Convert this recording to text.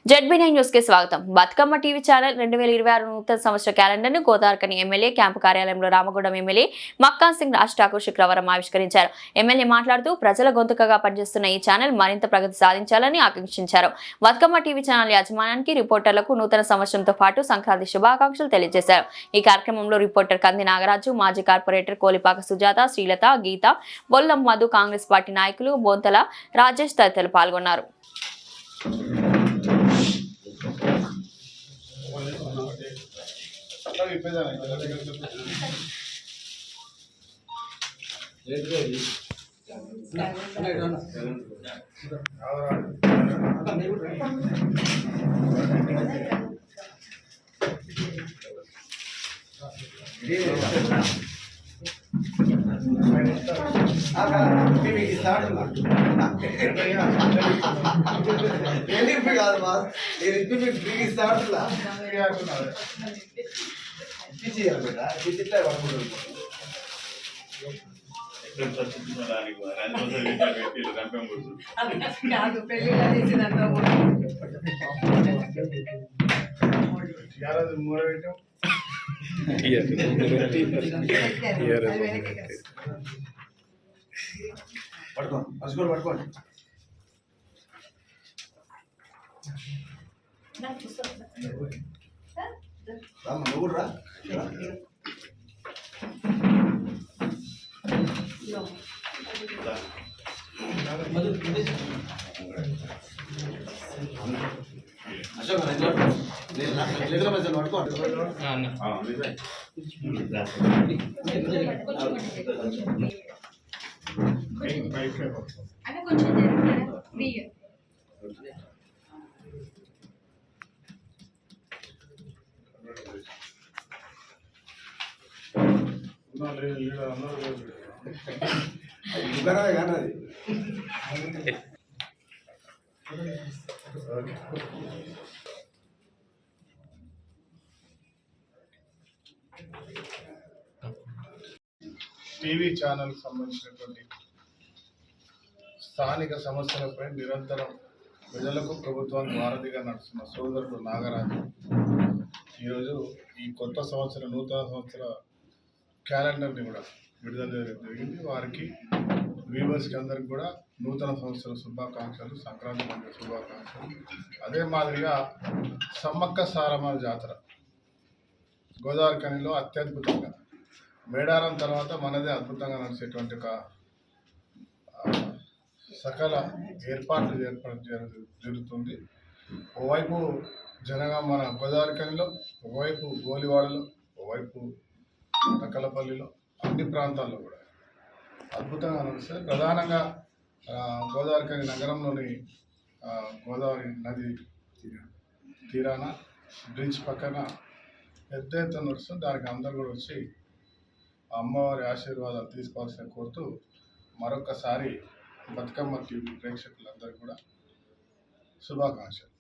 జెడ్బీ9 news కి స్వాగతం. Bathukamma TV channel 2026 నూతన సంవత్సర క్యాలెండర్ ను గోదావరిఖని ఎమ్మెల్యే క్యాంపు కార్యాలయంలో రామగుండం ఎమ్మెల్యే మక్కాన్ సింగ్ రాజ్ ఠాకూర్ శుక్రవారం ఆవిష్కరించారు. ఎమ్మెల్యే మాట్లాడుతూ ప్రజల గొంతుకగా పనిచేస్తున్న ఈ ఛానల్ మరింత ప్రగతి సాధించాలని ఆకాంక్షించారు. బతుకమ్మ టీవీ ఛానల్ యాజమాన్యానికి రిపోర్టర్లకు నూతన సంవత్సరంతో పాటు సంక్రాంతి శుభాకాంక్షలు తెలియజేశారు. ఈ కార్యక్రమంలో రిపోర్టర్ కంది నాగరాజు, మాజీ కార్పొరేటర్ కోలిపాక సుజాత, శ్రీలత, గీత, బొల్లం మధు, కాంగ్రెస్ పార్టీ నాయకులు బొంతల రాజేష్ తదితరులు పాల్గొన్నారు. పట్టుకోండి నువ్వురా అశోక్ పట్టుకోండి కానీ టీవీ ఛానల్ సంబంధించినటువంటి స్థానిక సమస్యలపై నిరంతరం ప్రజలకు ప్రభుత్వానికి వారధిగా నడుస్తున్న సోదరుడు నాగరాజు ఈరోజు ఈ కొత్త సంవత్సర నూతన సంవత్సర క్యాలెండర్ని కూడా విడుదల చేయడం జరిగింది. వారికి వ్యూవర్స్కి అందరికి కూడా నూతన సంవత్సర శుభాకాంక్షలు, సంక్రాంతి పండుగ శుభాకాంక్షలు. అదే మాదిరిగా సమ్మక్క సారమ్మ జాతర గోదావరిఖనిలో అత్యద్భుతంగా మేడారం తర్వాత మనదే అద్భుతంగా నడిచేటువంటి ఒక సకల ఏర్పాట్లు జరుగుతుంది. ఓవైపు మన గోదావరిఖనిలో, ఒకవైపు గోలివాడలో, ఒకవైపు తక్కలపల్లిలో, అన్ని ప్రాంతాల్లో కూడా అద్భుతంగా నడుస్తుంది. ప్రధానంగా గోదావరిఖని నగరంలోని గోదావరి నది తీరాన బ్రిడ్జ్ పక్కన పెద్ద ఎత్తున నడుస్తుంది. దానికి అందరూ కూడా వచ్చి అమ్మవారి ఆశీర్వాదాలు తీసుకోవాల్సిన కోరుతూ మరొకసారి బతుకమ్మ టీవీ ప్రేక్షకులందరూ కూడా శుభాకాంక్షలు.